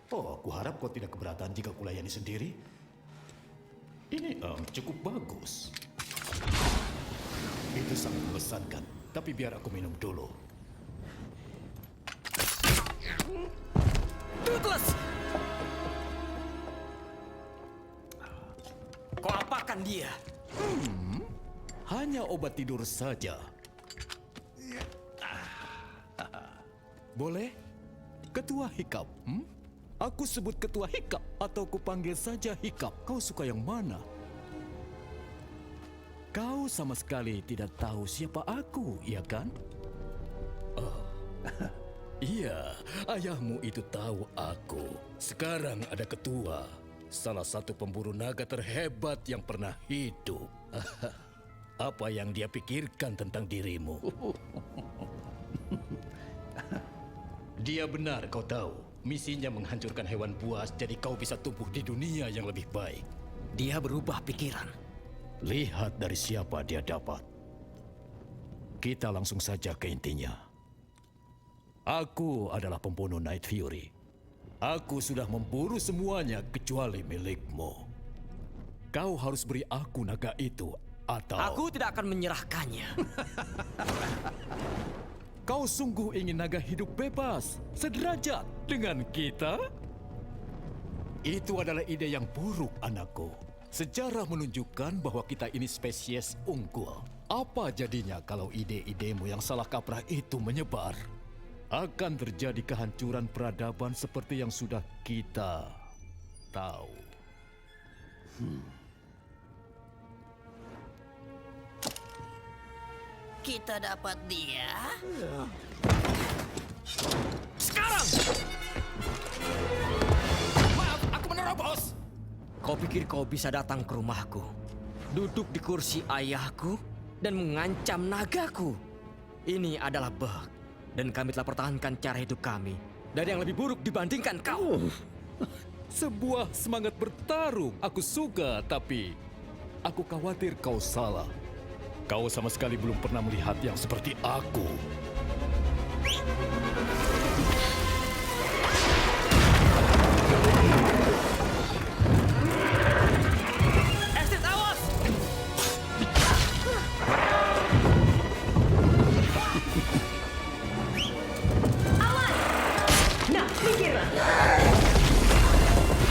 Oh, aku harap kau tidak keberatan jika kulayani sendiri. Ini cukup bagus. Itu sangat membosankan, tapi biar aku minum dulu. Douglas! Kau apakan dia? Hanya obat tidur saja. Boleh? Ketua Hikap, Aku sebut Ketua Hikap atau kupanggil saja Hikap. Kau suka yang mana? Kau sama sekali tidak tahu siapa aku, iya kan? Oh. Iya, ayahmu itu tahu aku. Sekarang ada ketua, salah satu pemburu naga terhebat yang pernah hidup. Apa yang dia pikirkan tentang dirimu? Dia benar, kau tahu. Misinya menghancurkan hewan buas, jadi kau bisa tumbuh di dunia yang lebih baik. Dia berubah pikiran. Lihat dari siapa dia dapat. Kita langsung saja ke intinya. Aku adalah pembunuh Night Fury. Aku sudah memburu semuanya kecuali milikmu. Kau harus beri aku naga itu, atau... Aku tidak akan menyerahkannya. Kau sungguh ingin naga hidup bebas, sederajat dengan kita? Itu adalah ide yang buruk, anakku. Sejarah menunjukkan bahwa kita ini spesies unggul. Apa jadinya kalau ide-idemu yang salah kaprah itu menyebar? Akan terjadi kehancuran peradaban seperti yang sudah kita tahu. Kita dapat dia. Sekarang! Maaf, aku menerobos. Kau pikir kau bisa datang ke rumahku, duduk di kursi ayahku, dan mengancam nagaku? Ini adalah Bug, dan kami telah pertahankan cara hidup kami dari yang lebih buruk dibandingkan kau. Sebuah semangat bertarung. Aku suka, tapi aku khawatir kau salah. Kau sama sekali belum pernah melihat yang seperti aku.